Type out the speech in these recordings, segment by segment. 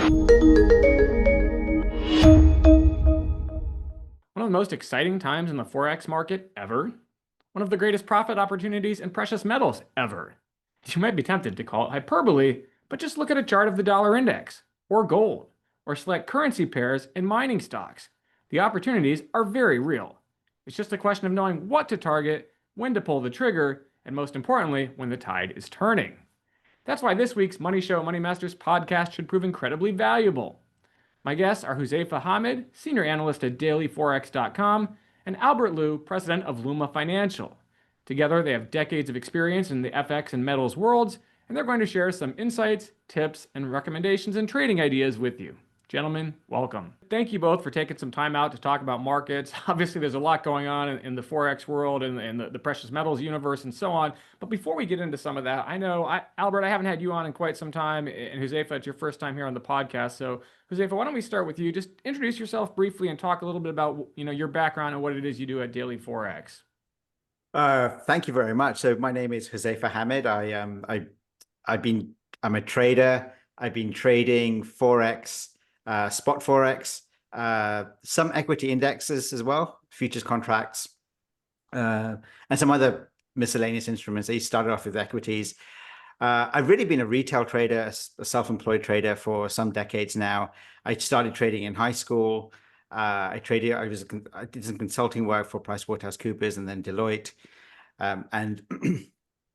One of the most exciting times in the Forex market ever. One of the greatest profit opportunities in precious metals ever. You might be tempted to call it hyperbole, but just look at a chart of the dollar index, or gold, or select currency pairs in mining stocks. The opportunities are very real. It's just a question of knowing what to target, when to pull the trigger, and most importantly, when the tide is turning. That's why this week's Money Show Money Masters podcast should prove incredibly valuable. My guests are Huzefa Hamid, Senior Analyst at dailyforex.com, and Albert Liu, President of Luma Financial. Together, they have decades of experience in the FX and metals worlds, and they're going to share some insights, tips, and recommendations and trading ideas with you. Gentlemen, welcome. Thank you both for taking some time out to talk about markets. Obviously, there's a lot going on in the Forex world and the precious metals universe and so on. But before we get into some of that, Albert, I haven't had you on in quite some time, and Huzefa, it's your first time here on the podcast. So, Huzefa, why don't we start with you? Just introduce yourself briefly and talk a little bit about your background and what it is you do at Daily Forex. Thank you very much. So my name is Huzefa Hamid. I'm a trader. I've been trading Forex, spot Forex, some equity indexes as well, futures contracts, and some other miscellaneous instruments. I started off with equities. I've really been a retail trader, a self-employed trader for some decades now. I started trading in high school. I did some consulting work for PricewaterhouseCoopers and then Deloitte.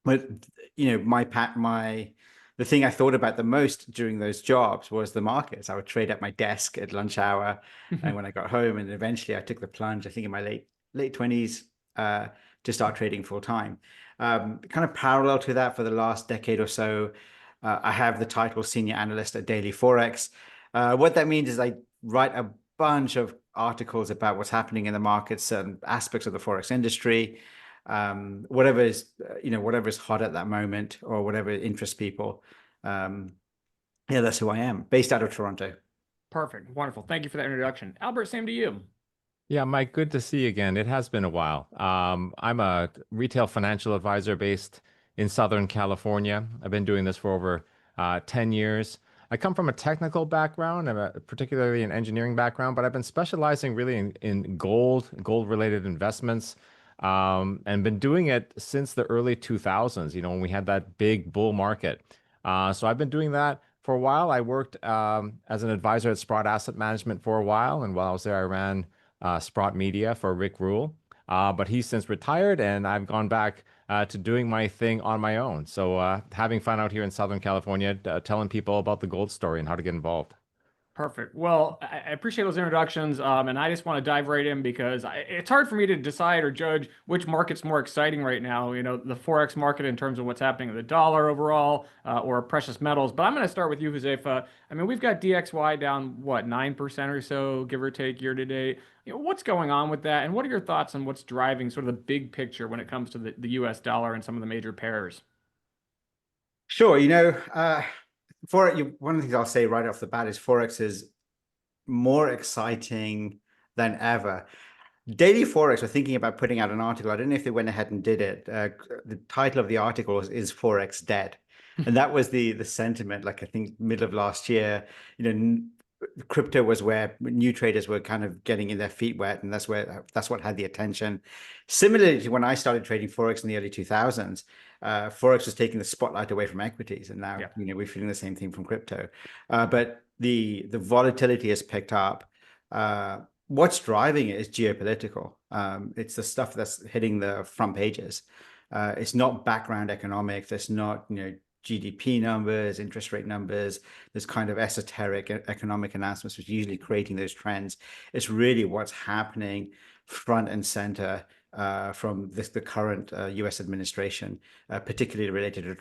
But the thing I thought about the most during those jobs was the markets. I would trade at my desk at lunch hour, and when I got home, and eventually I took the plunge, I think in my late 20s, to start trading full time. Kind of parallel to that for the last decade or so, I have the title Senior Analyst at Daily Forex. What that means is I write a bunch of articles about what's happening in the markets, certain aspects of the Forex industry, whatever is hot at that moment or whatever interests people. That's who I am, based out of Toronto. Perfect. Wonderful. Thank you for that introduction. Albert, same to you. Yeah, Mike, good to see you again. It has been a while. I'm a retail financial advisor based in Southern California. I've been doing this for over 10 years. I come from a technical background, particularly an engineering background, but I've been specializing really in gold-related investments, and been doing it since the early 2000s, when we had that big bull market. So I've been doing that for a while. I worked as an advisor at Sprott Asset Management for a while, and while I was there, I ran Sprott Media for Rick Rule. But he's since retired, and I've gone back to doing my thing on my own. So having fun out here in Southern California, telling people about the gold story and how to get involved. Perfect. Well, I appreciate those introductions, and I just want to dive right in because it's hard for me to decide or judge which market's more exciting right now. The Forex market in terms of what's happening in the dollar overall, or precious metals. But I'm going to start with you, Huzefa. I mean, we've got DXY down, 9% or so, give or take, year to date. What's going on with that, and what are your thoughts on what's driving sort of the big picture when it comes to the U.S. dollar and some of the major pairs? Sure. One of the things I'll say right off the bat is Forex is more exciting than ever. Daily Forex were thinking about putting out an article. I don't know if they went ahead and did it. The title of the article is Forex Dead? And that was the sentiment, like I think middle of last year. Crypto was where new traders were kind of getting in their feet wet, and that's what had the attention. Similarly to when I started trading Forex in the early 2000s, Forex was taking the spotlight away from equities, and now we're feeling the same thing from crypto. But the volatility has picked up. What's driving it is geopolitical. It's the stuff that's hitting the front pages. It's not background economics. It's not GDP numbers, interest rate numbers, this kind of esoteric economic announcements, which are usually creating those trends. It's really what's happening front and center from the current U.S. administration, particularly related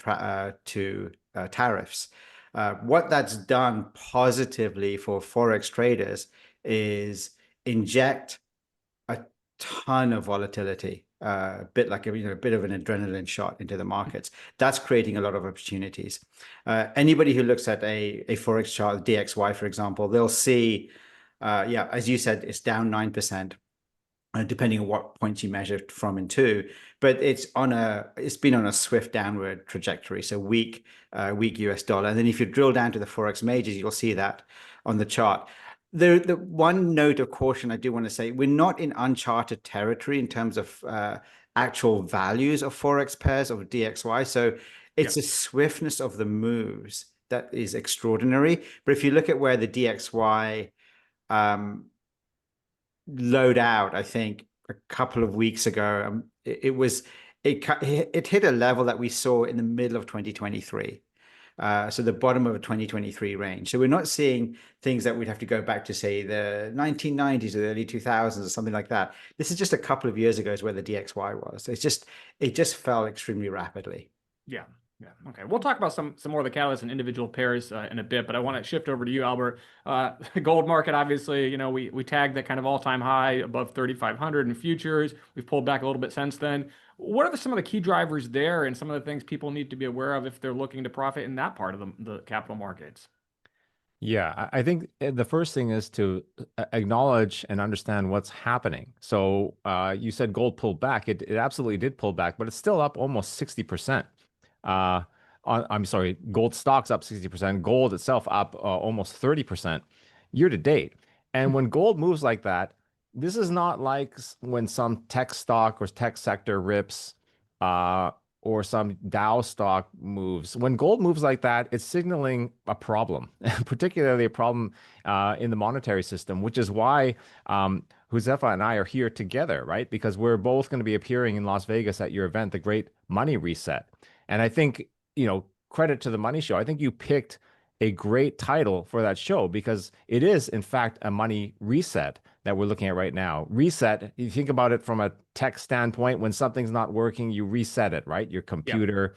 to tariffs. What that's done positively for Forex traders is inject a ton of volatility. A bit like a bit of an adrenaline shot into the markets. That's creating a lot of opportunities. Anybody who looks at a Forex chart, DXY, for example, they'll see, as you said, it's down 9%. depending on what point you measure from and to. But it's been on a swift downward trajectory. So weak US dollar. And then if you drill down to the Forex majors, you'll see that on the chart. The one note of caution I do want to say, we're not in uncharted territory in terms of actual values of Forex pairs of DXY. So it's a swiftness of the moves that is extraordinary. But if you look at where the DXY load out, I think a couple of weeks ago, it hit a level that we saw in the middle of 2023. So the bottom of a 2023 range. So we're not seeing things that we'd have to go back to, say, the 1990s or the early 2000s or something like that. This is just a couple of years ago is where the DXY was. It just fell extremely rapidly. Yeah. Yeah. Okay. We'll talk about some more of the catalysts and individual pairs in a bit, but I want to shift over to you, Albert. Gold market, obviously, we tagged that kind of all-time high above 3,500 in futures. We've pulled back a little bit since then. What are some of the key drivers there and some of the things people need to be aware of if they're looking to profit in that part of the capital markets? Yeah, I think the first thing is to acknowledge and understand what's happening. So you said gold pulled back. It absolutely did pull back, but it's still up almost 60%. I'm sorry, gold stocks up 60%, gold itself up almost 30% year to date. And when gold moves like that, this is not like when some tech stock or tech sector rips or some Dow stock moves. When gold moves like that, it's signaling a problem, particularly a problem in the monetary system, which is why Huzefa and I are here together, right? Because we're both going to be appearing in Las Vegas at your event, the Great Money Reset. And I think, credit to the Money Show. I think you picked a great title for that show because it is, in fact, a money reset that we're looking at right now. Reset, you think about it from a tech standpoint, when something's not working, you reset it, right? Your computer,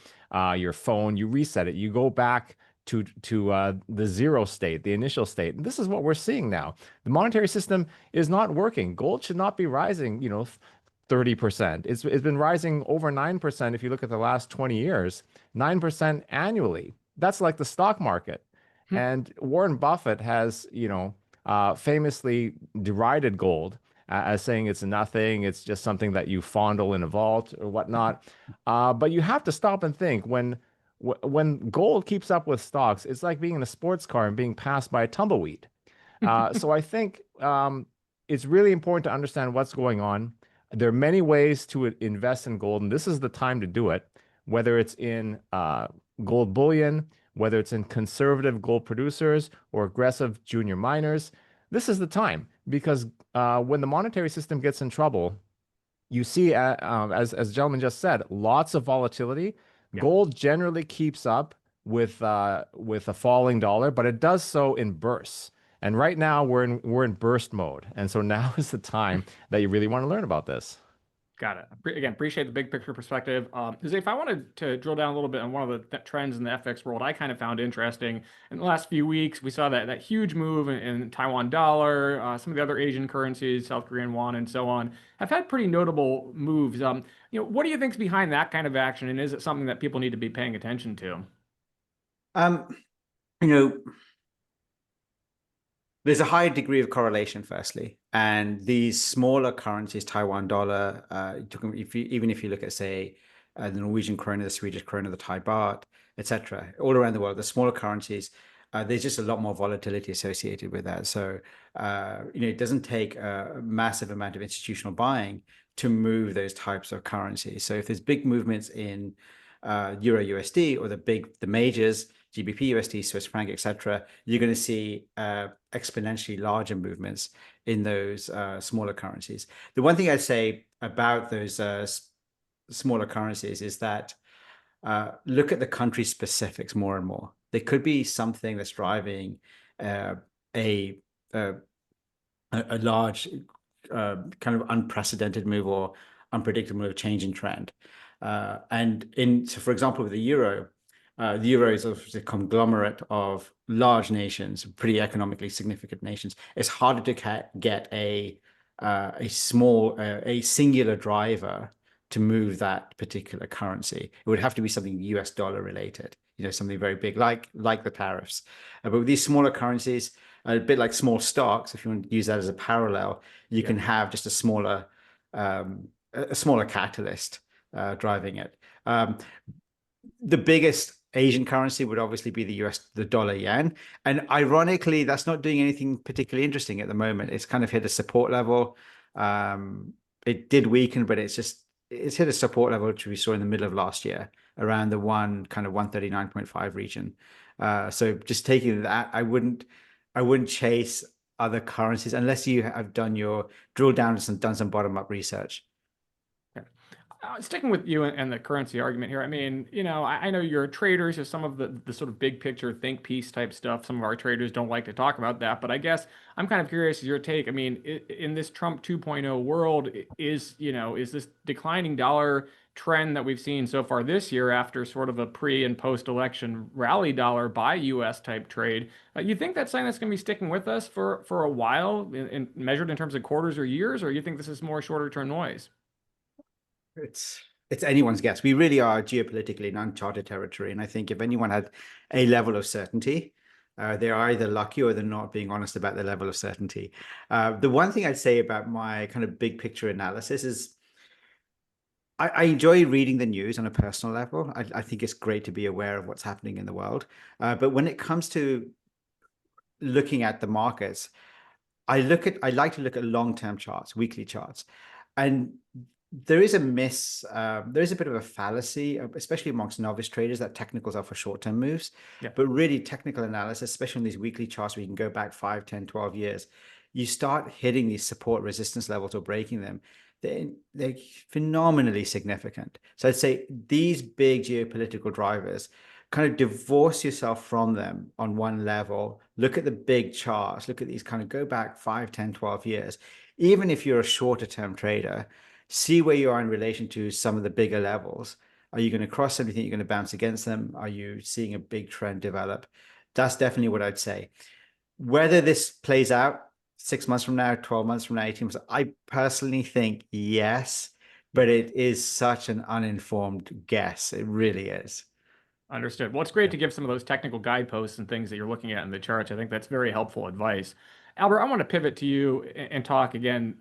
your phone, you reset it. You go back to the zero state, the initial state. And this is what we're seeing now. The monetary system is not working. Gold should not be rising, 30%. It's been rising over 9% if you look at the last 20 years, 9% annually. That's like the stock market. And Warren Buffett has, famously derided gold as saying it's nothing. It's just something that you fondle in a vault or whatnot. But you have to stop and think when gold keeps up with stocks, it's like being in a sports car and being passed by a tumbleweed. So I think it's really important to understand what's going on. There are many ways to invest in gold, and this is the time to do it, whether it's in gold bullion, whether it's in conservative gold producers or aggressive junior miners. This is the time because when the monetary system gets in trouble, you see, as the gentleman just said, lots of volatility. Yeah. Gold generally keeps up with a falling dollar, but it does so in bursts. And right now we're in burst mode. And so now is the time that you really want to learn about this. Got it. Again, appreciate the big picture perspective. If I wanted to drill down a little bit on one of the trends in the FX world, I kind of found interesting. In the last few weeks, we saw that huge move in Taiwan dollar, some of the other Asian currencies, South Korean won, and so on, have had pretty notable moves. What do you think's behind that kind of action, and is it something that people need to be paying attention to? There's a high degree of correlation, firstly, and these smaller currencies, Taiwan dollar, even if you look at, say, the Norwegian krona, the Swedish krona, the Thai baht, etc., all around the world, the smaller currencies, there's just a lot more volatility associated with that. So, it doesn't take a massive amount of institutional buying to move those types of currencies. So, if there's big movements in Euro USD or the majors, GBP USD, Swiss franc, etc., you're going to see exponentially larger movements in those smaller currencies. The one thing I'd say about those smaller currencies is that look at the country specifics more and more. There could be something that's driving a large kind of unprecedented move or unpredictable move, change in trend. So for example, with the euro is a conglomerate of large nations, pretty economically significant nations. It's harder to get a singular driver to move that particular currency. It would have to be something US dollar related, something very big, like the tariffs. But with these smaller currencies, a bit like small stocks, if you want to use that as a parallel, you can have just a smaller a smaller catalyst driving it. The biggest Asian currency would obviously be the dollar yen. And ironically, that's not doing anything particularly interesting at the moment. It's kind of hit a support level. It did weaken, but it's hit a support level, which we saw in the middle of last year around the 139.5 region. So just taking that, I wouldn't chase other currencies unless you have done your drill down and done some bottom up research. Sticking with you and the currency argument here, I mean, I know you're traders, so some of the sort of big picture think piece type stuff, some of our traders don't like to talk about that, but I guess I'm kind of curious your take. I mean, in this Trump 2.0 world, is this declining dollar trend that we've seen so far this year after sort of a pre and post election rally dollar by US type trade, you think that's something that's going to be sticking with us for a while measured in terms of quarters or years, or you think this is more shorter term noise? It's anyone's guess. We really are geopolitically in uncharted territory. And I think if anyone had a level of certainty, they're either lucky or they're not being honest about the level of certainty. The one thing I'd say about my kind of big picture analysis is I enjoy reading the news on a personal level. I think it's great to be aware of what's happening in the world. But when it comes to looking at the markets, I like to look at long-term charts, weekly charts. And there is a bit of a fallacy, especially amongst novice traders, that technicals are for short-term moves. Yeah. But really technical analysis, especially on these weekly charts where you can go back 5, 10, 12 years, you start hitting these support resistance levels or breaking them. They're phenomenally significant. So I'd say these big geopolitical drivers, kind of divorce yourself from them on one level, look at the big charts, look at these, kind of go back 5, 10, 12 years. Even if you're a shorter term trader, see where you are in relation to some of the bigger levels. Are you going to cross something? You're going to bounce against them? Are you seeing a big trend develop? That's definitely what I'd say. Whether this plays out 6 months from now, 12 months from now, 18 months, I personally think yes, but it is such an uninformed guess. It really is. Understood. Well, it's great to give some of those technical guideposts and things that you're looking at in the charts. I think that's very helpful advice. Albert, I want to pivot to you and talk again.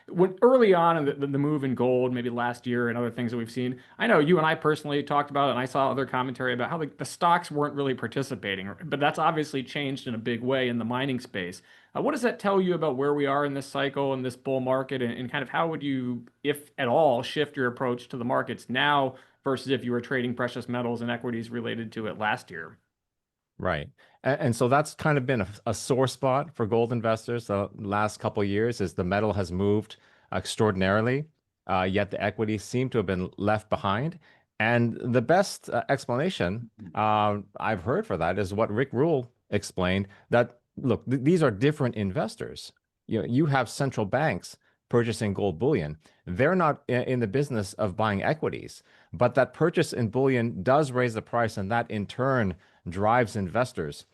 When early on in the move in gold, maybe last year and other things that we've seen, I know you and I personally talked about it, and I saw other commentary about how the stocks weren't really participating, but that's obviously changed in a big way in the mining space. What does that tell you about where we are in this cycle and this bull market, and kind of how would you, if at all, shift your approach to the markets now versus if you were trading precious metals and equities related to it last year? Right. And so that's kind of been a sore spot for gold investors the last couple of years, is the metal has moved extraordinarily, yet the equities seem to have been left behind. And the best explanation I've heard for that is what Rick Rule explained, that, look, these are different investors. You have central banks purchasing gold bullion. They're not in the business of buying equities, but that purchase in bullion does raise the price, and that in turn drives investors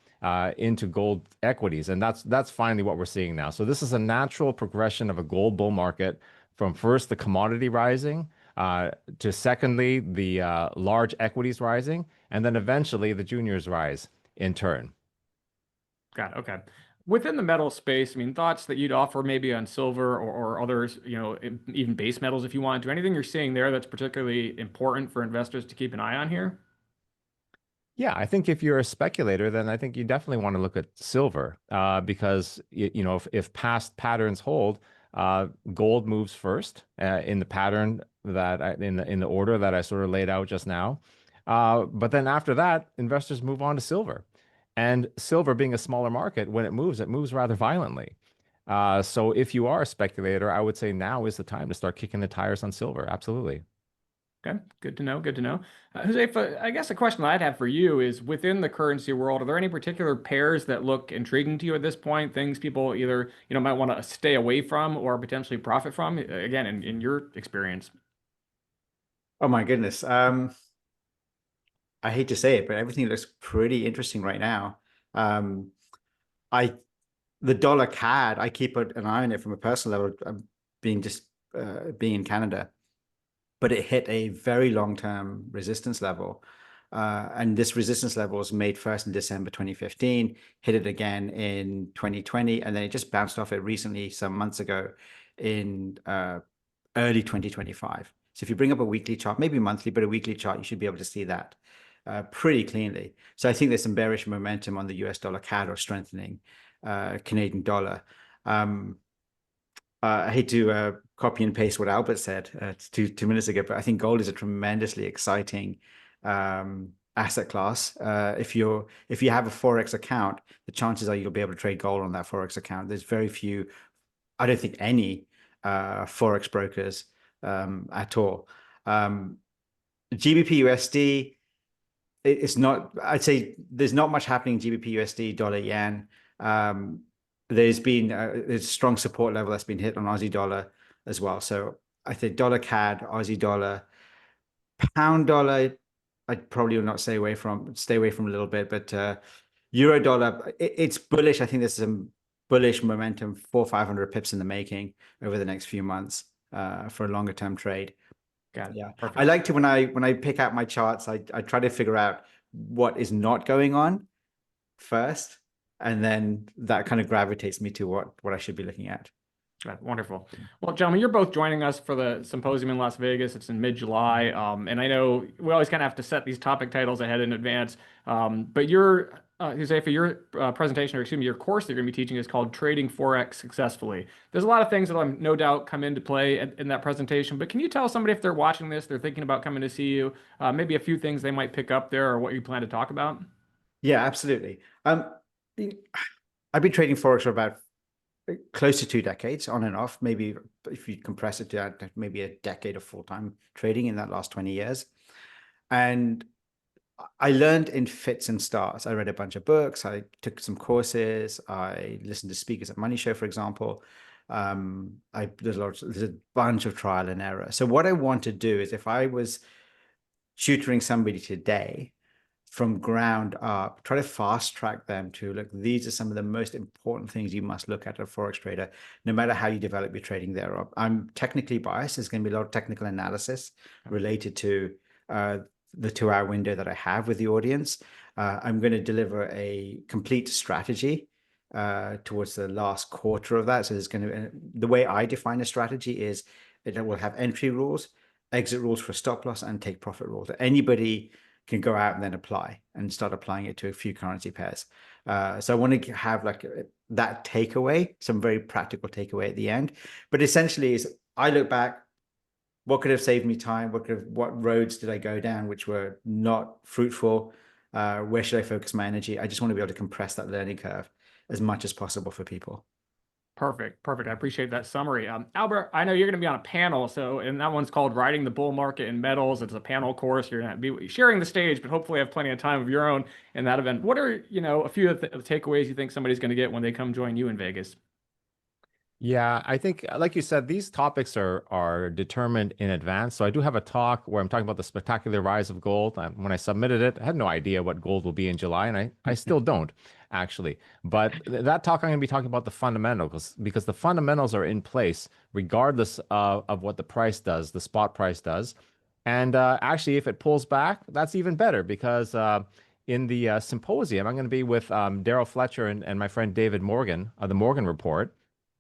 into gold equities. And that's finally what we're seeing now. So this is a natural progression of a gold bull market, from first the commodity rising to secondly the large equities rising, and then eventually the juniors rise in turn. Got it. Okay. Within the metal space, I mean, thoughts that you'd offer maybe on silver or others, even base metals if you want to. Anything you're seeing there that's particularly important for investors to keep an eye on here? Yeah, I think if you're a speculator, then I think you definitely want to look at silver because if past patterns hold, gold moves first in the pattern that in the order that I sort of laid out just now. But then after that, investors move on to silver. And silver being a smaller market, when it moves rather violently. So if you are a speculator, I would say now is the time to start kicking the tires on silver. Absolutely. Okay, good to know. Good to know. Huzefa, I guess a question I'd have for you is, within the currency world, are there any particular pairs that look intriguing to you at this point? Things people either might want to stay away from or potentially profit from? Again, in your experience. Oh my goodness. I hate to say it, but everything looks pretty interesting right now. The dollar CAD, I keep an eye on it from a personal level, being in Canada, but it hit a very long-term resistance level. And this resistance level was made first in December 2015, hit it again in 2020, and then it just bounced off it recently, some months ago, in early 2025. So if you bring up a weekly chart, maybe monthly, but a weekly chart, you should be able to see that pretty cleanly. So I think there's some bearish momentum on the US dollar CAD or strengthening Canadian dollar. I hate to copy and paste what Albert said 2 minutes ago, but I think gold is a tremendously exciting asset class. If you have a Forex account, the chances are you'll be able to trade gold on that Forex account. There's very few, I don't think any Forex brokers at all. GBP USD, it's not, I'd say there's not much happening GBP USD, dollar yen. There's been a strong support level that's been hit on Aussie dollar as well. So I think dollar CAD, Aussie dollar, pound dollar, I'd probably not stay away from a little bit, but euro dollar, it's bullish. I think there's some bullish momentum, 400-500 pips in the making over the next few months for a longer term trade. Got it. Yeah, Perfect. I like to when I pick out my charts, I try to figure out what is not going on first, and then that kind of gravitates me to what I should be looking at. Right, wonderful. Well, gentlemen, you're both joining us for the symposium in Las Vegas. It's in mid-July, and I know we always kind of have to set these topic titles ahead in advance. But your Huzefa, your presentation, or excuse me, your course that you're going to be teaching is called Trading Forex Successfully. There's a lot of things that will no doubt come into play in that presentation. But can you tell somebody if they're watching this, they're thinking about coming to see you, maybe a few things they might pick up there, or what you plan to talk about? Yeah, absolutely. I've been trading Forex for about close to 2 decades, on and off. Maybe if you compress it to maybe a decade of full-time trading in that last 20 years. And I learned in fits and starts. I read a bunch of books. I took some courses. I listened to speakers at MoneyShow, for example. There's a bunch of trial and error. So what I want to do is, if I was tutoring somebody today from ground up, try to fast track them to, look, these are some of the most important things you must look at a Forex trader, no matter how you develop your trading there. I'm technically biased. There's going to be a lot of technical analysis related to the 2-hour window that I have with the audience. I'm going to deliver a complete strategy towards the last quarter of that. So there's going to, the way I define a strategy is it will have entry rules, exit rules for stop loss, and take profit rules. Anybody can go out and then apply and start applying it to a few currency pairs. So I want to have like that takeaway, some very practical takeaway at the end. But essentially is, I look back, what could have saved me time? What roads did I go down which were not fruitful? Where should I focus my energy? I just want to be able to compress that learning curve as much as possible for people. Perfect. I appreciate that summary. Albert, I know you're going to be on a panel, and that one's called Riding the Bull Market in Metals. It's a panel course. You're going to be sharing the stage, but hopefully have plenty of time of your own in that event. What are, a few of the takeaways you think somebody's going to get when they come join you in Vegas? Yeah, I think, like you said, these topics are determined in advance. So I do have a talk where I'm talking about the spectacular rise of gold. When I submitted it, I had no idea what gold will be in July, and I still don't, actually. But that talk, I'm going to be talking about the fundamentals, because the fundamentals are in place regardless of what the price does, the spot price does. And actually, if it pulls back, that's even better, because in the symposium, I'm going to be with Daryl Fletcher and my friend David Morgan of the Morgan Report.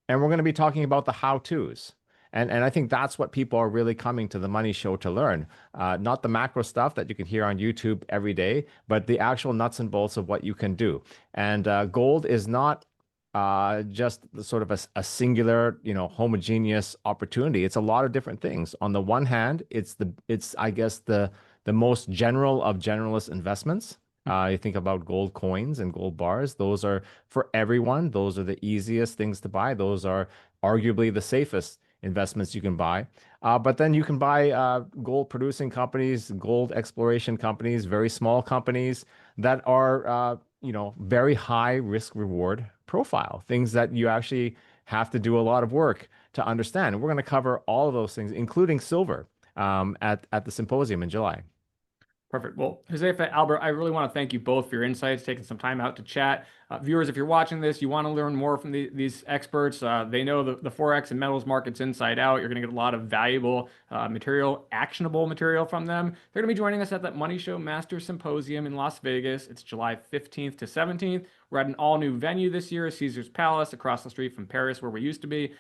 And we're going to be talking about the how-tos. And I think that's what people are really coming to the Money Show to learn. Not the macro stuff that you can hear on YouTube every day, but the actual nuts and bolts of what you can do. And gold is not just sort of a singular, homogeneous opportunity. It's a lot of different things. On the one hand, it's I guess the most general of generalist investments. You think about gold coins and gold bars. Those are for everyone. Those are the easiest things to buy. Those are arguably the safest investments you can buy. But then you can buy gold producing companies, gold exploration companies, very small companies that are, very high risk reward profile, things that you actually have to do a lot of work to understand. And we're going to cover all of those things, including silver, at the symposium in July. Perfect. Well, Huzefa, Albert, I really want to thank you both for your insights, taking some time out to chat. Viewers, if you're watching this, you want to learn more from these experts. They know the Forex and metals markets inside out. You're going to get a lot of valuable material, actionable material from them. They're going to be joining us at that Money Show Masters Symposium in Las Vegas. It's July 15th to 17th. We're at an all-new venue this year, Caesar's Palace, across the street from Paris, where we used to be.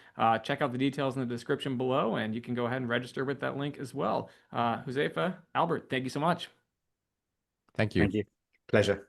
Check out the details in the description below, and you can go ahead and register with that link as well. Huzefa, Albert, thank you so much. Thank you. Thank you. Pleasure.